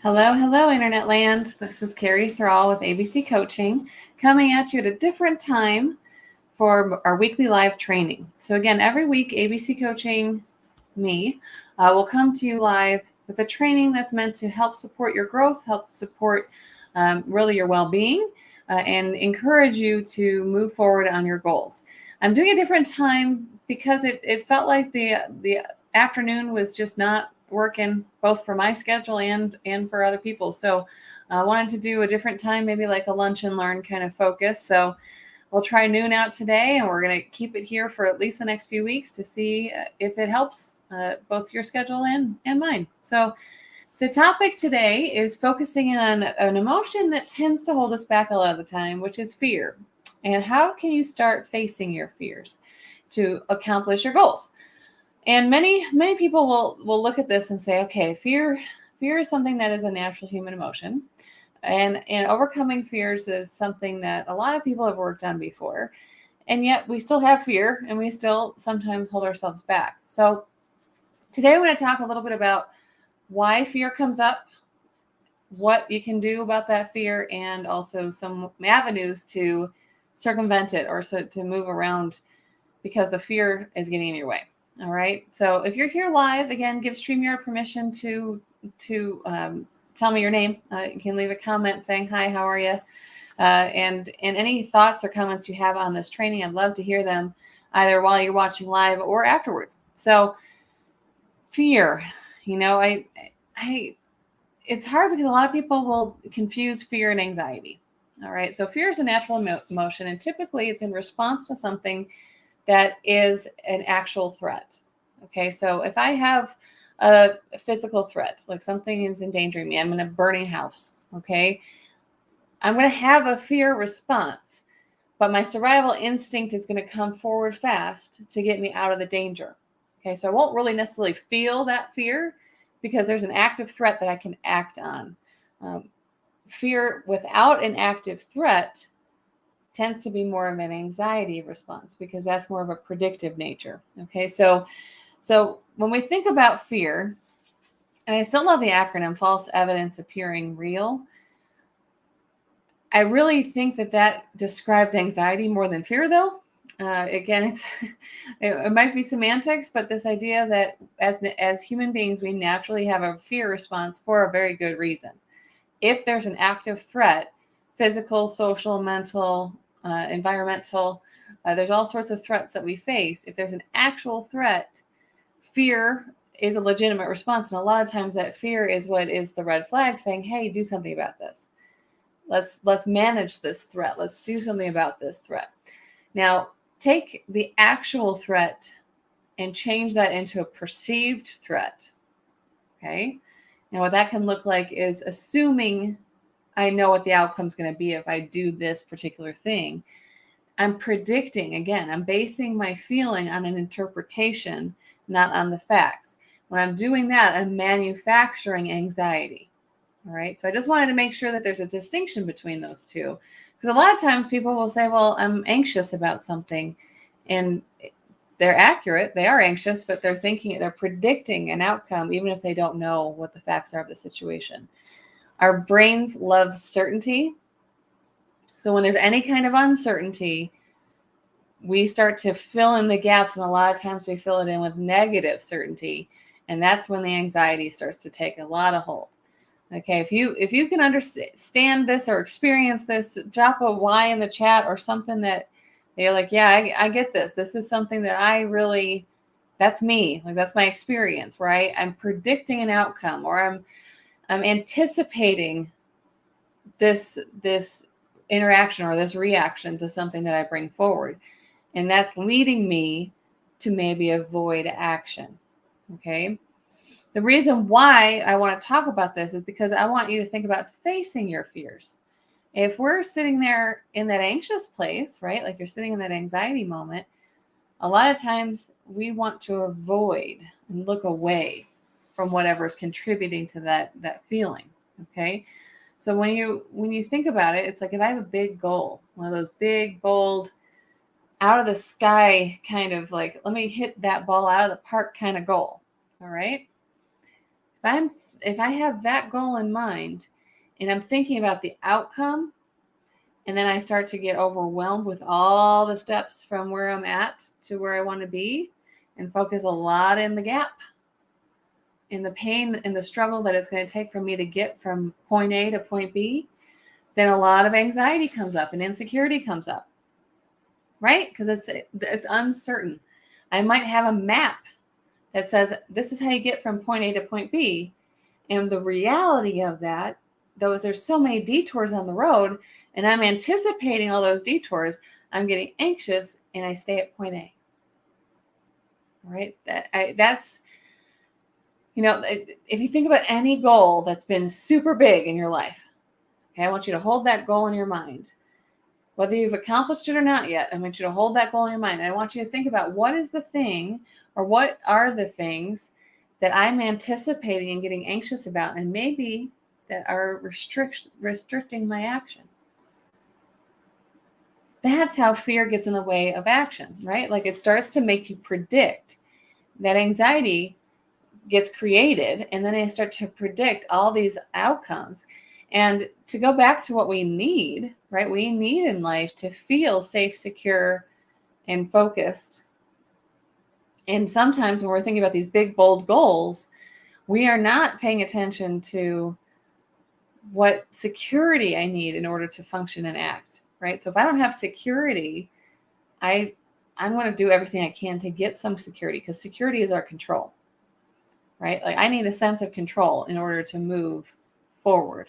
Hello, hello, Internet Land. This is Carrie Thrall with ABC Coaching, coming at you at a different time for our weekly live training. So again, every week, ABC Coaching, will come to you live with a training that's meant to help support your growth, help support really your well-being, and encourage you to move forward on your goals. I'm doing a different time because it felt like the afternoon was just not working both for my schedule and for other people. So I wanted to do a different time, maybe like a lunch and learn kind of focus. So we'll try noon out today, and we're going to keep it here for at least the next few weeks to see if it helps both your schedule and mine. So the topic today is focusing on an emotion that tends to hold us back a lot of the time, which is fear. And how can you start facing your fears to accomplish your goals? And many people will look at this and say, okay, fear is something that is a natural human emotion. And overcoming fears is something that a lot of people have worked on before. And yet we still have fear, and we still sometimes hold ourselves back. So today I'm going to talk a little bit about why fear comes up, what you can do about that fear, and also some avenues to circumvent it or so to move around because the fear is getting in your way. All right. So if you're here live, again, give StreamYard permission to tell me your name. You can leave a comment saying, hi, how are you? And any thoughts or comments you have on this training, I'd love to hear them either while you're watching live or afterwards. So fear, it's hard because a lot of people will confuse fear and anxiety. All right. So fear is a natural emotion, and typically it's in response to something that is an actual threat. Okay, so if I have a physical threat, like something is endangering me, I'm in a burning house, okay, I'm going to have a fear response, but my survival instinct is going to come forward fast to get me out of the danger. Okay, so I won't really necessarily feel that fear because there's an active threat that I can act on. Fear without an active threat tends to be more of an anxiety response because that's more of a predictive nature. Okay, so when we think about fear, and I still love the acronym false evidence appearing real, I really think that describes anxiety more than fear, though. Again, it might be semantics, but this idea that as human beings, we naturally have a fear response for a very good reason. If there's an active threat, physical, social, mental, environmental, there's all sorts of threats that we face. If there's an actual threat, fear is a legitimate response. And a lot of times that fear is what is the red flag saying, hey, do something about this. Let's manage this threat. Let's do something about this threat. Now, take the actual threat and change that into a perceived threat. Okay. And what that can look like is assuming I know what the outcome is going to be if I do this particular thing. I'm predicting, again, I'm basing my feeling on an interpretation, not on the facts. When I'm doing that, I'm manufacturing anxiety. All right. So I just wanted to make sure that there's a distinction between those two. Because a lot of times people will say, well, I'm anxious about something. And they're accurate. They are anxious, but they're predicting an outcome, even if they don't know what the facts are of the situation. Our brains love certainty. So when there's any kind of uncertainty, we start to fill in the gaps. And a lot of times we fill it in with negative certainty. And that's when the anxiety starts to take a lot of hold. Okay, if you can understand this or experience this, drop a Y in the chat or something that you're like, yeah, I get this. This is something that that's me. Like that's my experience, right? I'm predicting an outcome, or I'm anticipating this interaction or this reaction to something that I bring forward. And that's leading me to maybe avoid action. Okay. The reason why I want to talk about this is because I want you to think about facing your fears. If we're sitting there in that anxious place, right? Like you're sitting in that anxiety moment, a lot of times we want to avoid and look away from whatever is contributing to that feeling. Okay. So when you think about it, it's like if I have a big goal, one of those big, bold, out of the sky kind of like, let me hit that ball out of the park kind of goal. All right. if I have that goal in mind and I'm thinking about the outcome, and then I start to get overwhelmed with all the steps from where I'm at to where I want to be, and focus a lot in the gap, in the pain and the struggle that it's going to take for me to get from point A to point B, then a lot of anxiety comes up and insecurity comes up, right? Because it's uncertain. I might have a map that says this is how you get from point A to point B. And the reality of that, though, is there's so many detours on the road, and I'm anticipating all those detours, I'm getting anxious and I stay at point A. Right? That's, if you think about any goal that's been super big in your life, okay, I want you to hold that goal in your mind. Whether you've accomplished it or not yet, I want you to hold that goal in your mind. And I want you to think about what is the thing, or what are the things that I'm anticipating and getting anxious about, and maybe that are restricting my action. That's how fear gets in the way of action, right? Like, it starts to make you predict. That anxiety gets created, and then they start to predict all these outcomes. And to go back to what we need, right? We need in life to feel safe, secure, and focused. And sometimes when we're thinking about these big, bold goals, we are not paying attention to what security I need in order to function and act, right? So if I don't have security, I'm going to do everything I can to get some security, because security is our control, right? Like, I need a sense of control in order to move forward.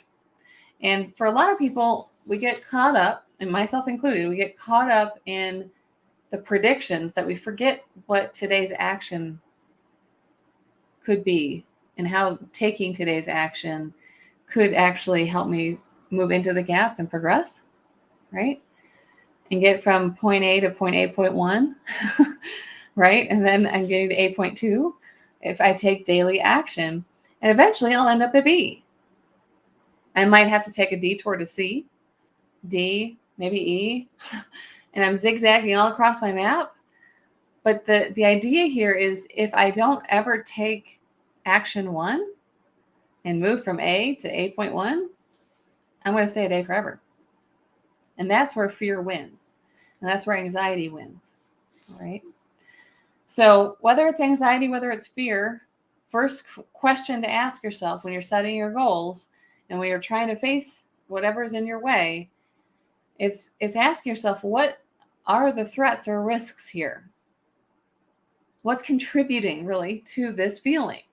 And for a lot of people, we get caught up, and myself included, we get caught up in the predictions that we forget what today's action could be, and how taking today's action could actually help me move into the gap and progress, right? And get from point A to point 8.1, right? And then I'm getting to 8.2 if I take daily action. And eventually I'll end up at B. I might have to take a detour to C, D, maybe E, and I'm zigzagging all across my map. But the idea here is, if I don't ever take action 1 and move from A to 8.1, I'm going to stay at A forever. And that's where fear wins. And that's where anxiety wins. All right. So whether it's anxiety, whether it's fear, first question to ask yourself when you're setting your goals and when you're trying to face whatever's in your way, it's asking yourself, what are the threats or risks here? What's contributing really to this feeling?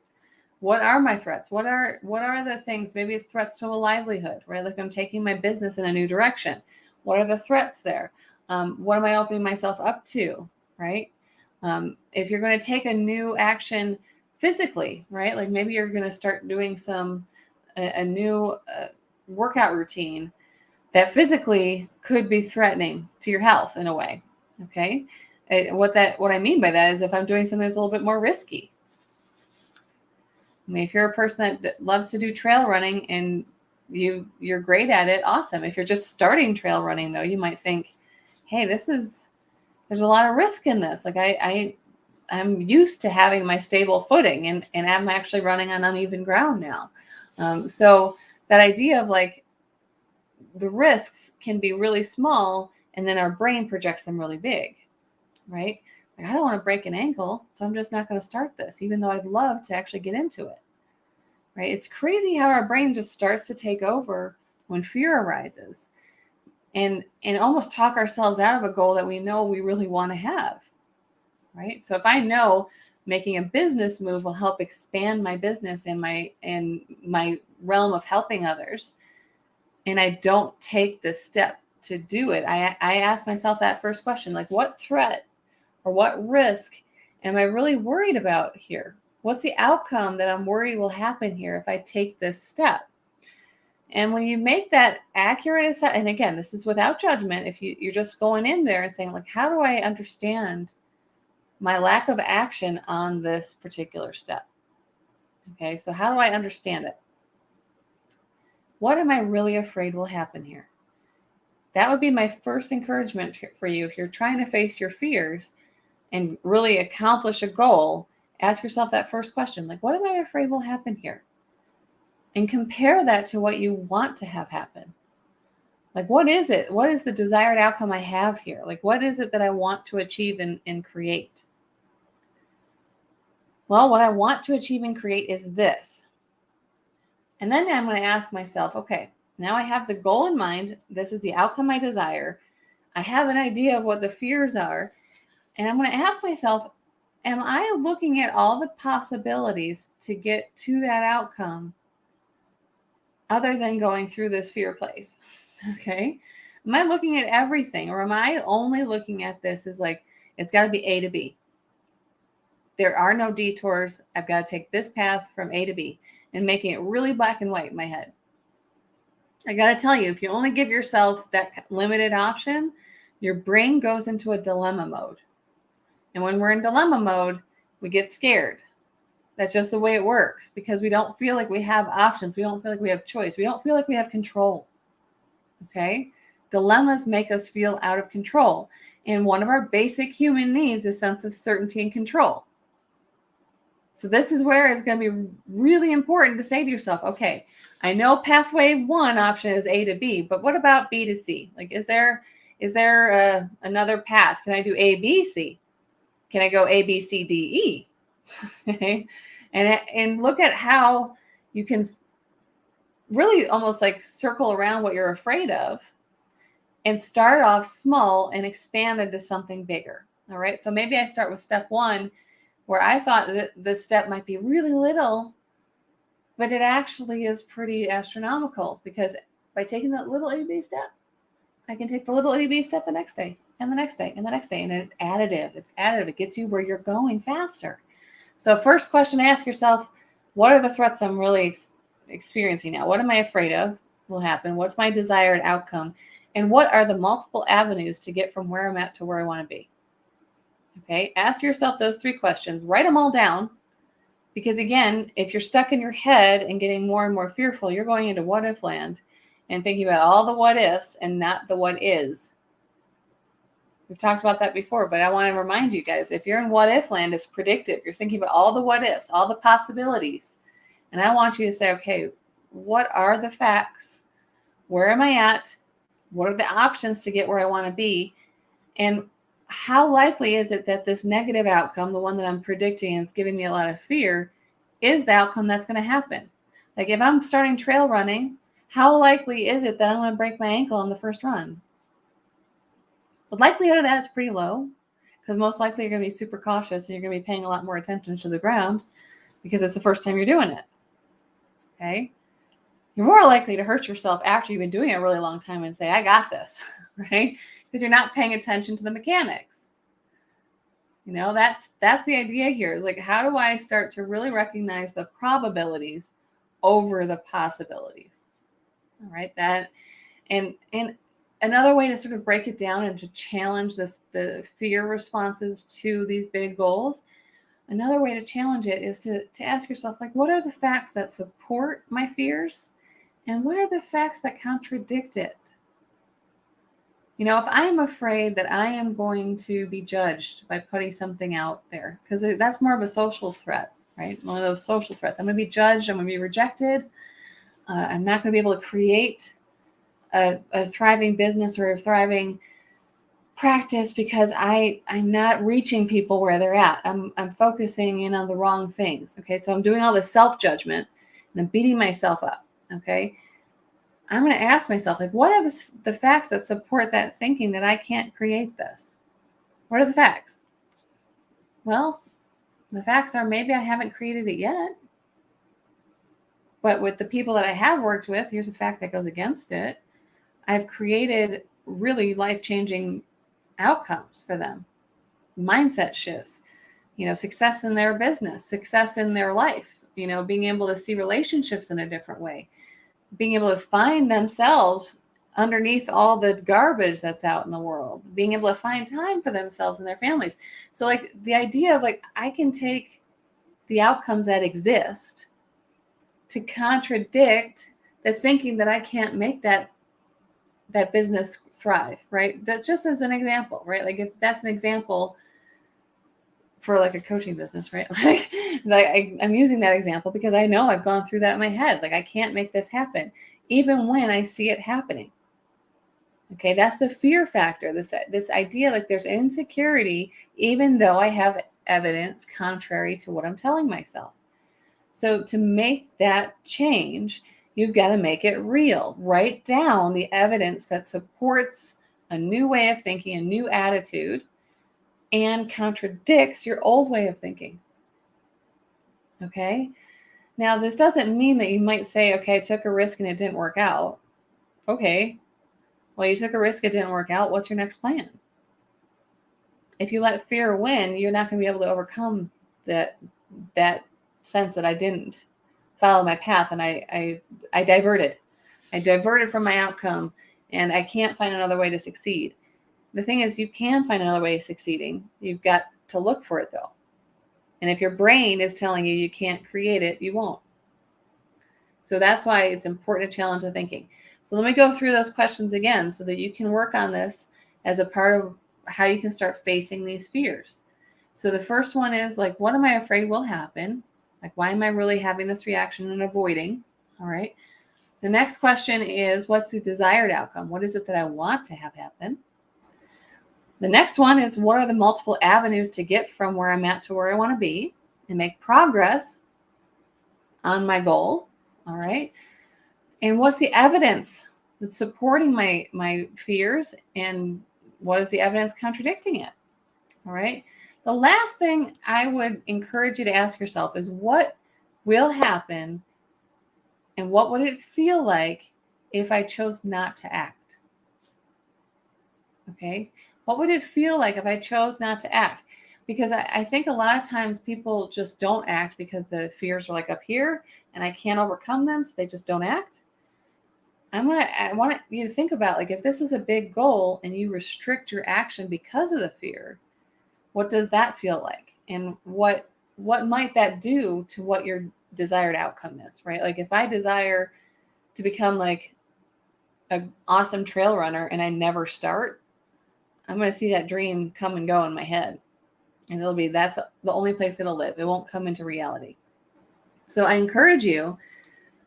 What are my threats? What are the things? Maybe it's threats to a livelihood, right? Like, I'm taking my business in a new direction. What are the threats there? What am I opening myself up to, right? If you're going to take a new action physically, right? Like, maybe you're going to start doing a new workout routine that physically could be threatening to your health in a way. Okay. What I mean by that is, if I'm doing something that's a little bit more risky. I mean, if you're a person that loves to do trail running and you're great at it, awesome. If you're just starting trail running, though, you might think, hey, there's a lot of risk in this. Like, I'm used to having my stable footing, and I'm actually running on uneven ground now. So that idea of, like, the risks can be really small, and then our brain projects them really big, right? Like, I don't want to break an ankle, so I'm just not going to start this, even though I'd love to actually get into it, right? It's crazy how our brain just starts to take over when fear arises, and almost talk ourselves out of a goal that we know we really want to have, right? So if I know making a business move will help expand my business and my realm of helping others, and I don't take the step to do it, I ask myself that first question, like, what threat or what risk am I really worried about here? What's the outcome that I'm worried will happen here if I take this step? And when you make that accurate assessment, and again, this is without judgment, if you're just going in there and saying, like, how do I understand my lack of action on this particular step? Okay, so how do I understand it? What am I really afraid will happen here? That would be my first encouragement for you. If you're trying to face your fears and really accomplish a goal, ask yourself that first question, like, what am I afraid will happen here? and compare that to what you want to have happen. Like, what is it? What is the desired outcome I have here? Like, what is it that I want to achieve and create? Well, what I want to achieve and create is this. And then I'm going to ask myself, okay, now I have the goal in mind. This is the outcome I desire. I have an idea of what the fears are. And I'm going to ask myself, am I looking at all the possibilities to get to that outcome other than going through this fear place? Okay. Am I looking at everything, or am I only looking at this as like, it's got to be A to B? There are no detours. I've got to take this path from A to B, and making it really black and white in my head. I got to tell you, if you only give yourself that limited option, your brain goes into a dilemma mode. And when we're in dilemma mode, we get scared. That's just the way it works, because we don't feel like we have options. We don't feel like we have choice. We don't feel like we have control. Okay? Dilemmas make us feel out of control. And one of our basic human needs is a sense of certainty and control. So this is where it's going to be really important to say to yourself, okay, I know pathway one option is A to B, but what about B to C? Like, is there another path? Can I do A, B, C? Can I go A, B, C, D, E? Okay. And look at how you can really almost like circle around what you're afraid of and start off small and expand into something bigger. All right. So maybe I start with step one, where I thought that this step might be really little, but it actually is pretty astronomical, because by taking that little A-B step, I can take the little A-B step the next day and the next day and the next day. And it's additive. It's additive. It gets you where you're going faster. So first question to ask yourself, what are the threats I'm really experiencing now? What am I afraid of will happen? What's my desired outcome? And what are the multiple avenues to get from where I'm at to where I want to be? Okay, ask yourself those three questions. Write them all down, because again, if you're stuck in your head and getting more and more fearful, you're going into what if land and thinking about all the what ifs and not the what is. We've talked about that before, but I want to remind you guys, if you're in what if land, it's predictive. You're thinking about all the what ifs, all the possibilities. And I want you to say, okay, what are the facts? Where am I at? What are the options to get where I want to be? And how likely is it that this negative outcome, the one that I'm predicting and it's giving me a lot of fear, is the outcome that's going to happen? Like, if I'm starting trail running, how likely is it that I'm going to break my ankle on the first run? The likelihood of that is pretty low, because most likely you're going to be super cautious and you're going to be paying a lot more attention to the ground because it's the first time you're doing it. Okay. You're more likely to hurt yourself after you've been doing it a really long time and say, I got this, right? Because you're not paying attention to the mechanics. You know, that's the idea here, is like, how do I start to really recognize the probabilities over the possibilities? All right. That, and another way to sort of break it down and to challenge the fear responses to these big goals, another way to challenge it is to ask yourself, like, what are the facts that support my fears? And what are the facts that contradict it? You know, if I'm afraid that I am going to be judged by putting something out there, because that's more of a social threat, right? One of those social threats. I'm going to be judged. I'm going to be rejected. I'm not going to be able to create a thriving business or a thriving practice because I'm not reaching people where they're at. I'm focusing in on the wrong things. Okay. So I'm doing all this self-judgment and I'm beating myself up. Okay. I'm going to ask myself, like, what are the facts that support that thinking that I can't create this? What are the facts? Well, the facts are maybe I haven't created it yet. But with the people that I have worked with, here's a fact that goes against it. I've created really life-changing outcomes for them. Mindset shifts, success in their business, success in their life, being able to see relationships in a different way, being able to find themselves underneath all the garbage that's out in the world, being able to find time for themselves and their families. So like the idea of like, I can take the outcomes that exist to contradict the thinking that I can't make that business thrive, right? That's just as an example, right? Like if that's an example, for like a coaching business, right? I'm using that example because I know I've gone through that in my head. Like I can't make this happen, even when I see it happening. Okay, that's the fear factor. This idea like there's insecurity, even though I have evidence contrary to what I'm telling myself. So to make that change, you've got to make it real. Write down the evidence that supports a new way of thinking, a new attitude, and contradicts your old way of thinking. Okay? Now, this doesn't mean that you might say, okay, I took a risk and it didn't work out. Okay. Well, you took a risk, it didn't work out. What's your next plan? If you let fear win, you're not going to be able to overcome that sense that I didn't follow my path and I diverted. I diverted from my outcome and I can't find another way to succeed. The thing is, you can find another way of succeeding. You've got to look for it though. And if your brain is telling you you can't create it, you won't. So that's why it's important to challenge the thinking. So let me go through those questions again so that you can work on this as a part of how you can start facing these fears. So the first one is like, what am I afraid will happen? Like, why am I really having this reaction and avoiding? All right. The next question is, what's the desired outcome? What is it that I want to have happen? The next one is, what are the multiple avenues to get from where I'm at to where I want to be and make progress on my goal? All right. And what's the evidence that's supporting my fears? And what is the evidence contradicting it? All right. The last thing I would encourage you to ask yourself is, what will happen and what would it feel like if I chose not to act? Okay. What would it feel like if I chose not to act? Because I think a lot of times people just don't act because the fears are like up here and I can't overcome them. So they just don't act. I want you to think about, like, if this is a big goal and you restrict your action because of the fear, what does that feel like? And what might that do to what your desired outcome is, right? Like if I desire to become like an awesome trail runner and I never start, I'm going to see that dream come and go in my head. And that's the only place it'll live. It won't come into reality. So I encourage you,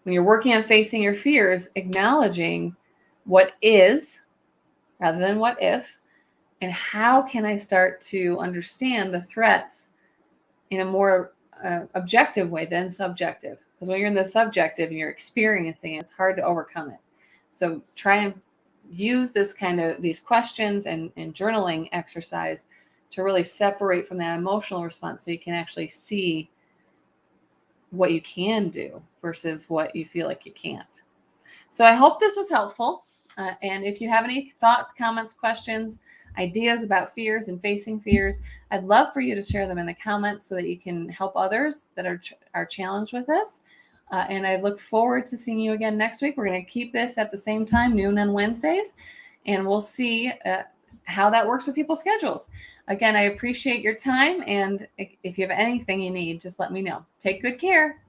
when you're working on facing your fears, acknowledging what is rather than what if, and how can I start to understand the threats in a more objective way than subjective? Because when you're in the subjective and you're experiencing it, it's hard to overcome it. So try and use these questions and journaling exercise to really separate from that emotional response so you can actually see what you can do versus what you feel like you can't. So I hope this was helpful. And if you have any thoughts, comments, questions, ideas about fears and facing fears, I'd love for you to share them in the comments so that you can help others that are challenged with this. And I look forward to seeing you again next week. We're going to keep this at the same time, noon on Wednesdays, and we'll see how that works with people's schedules. Again, I appreciate your time. And if you have anything you need, just let me know. Take good care.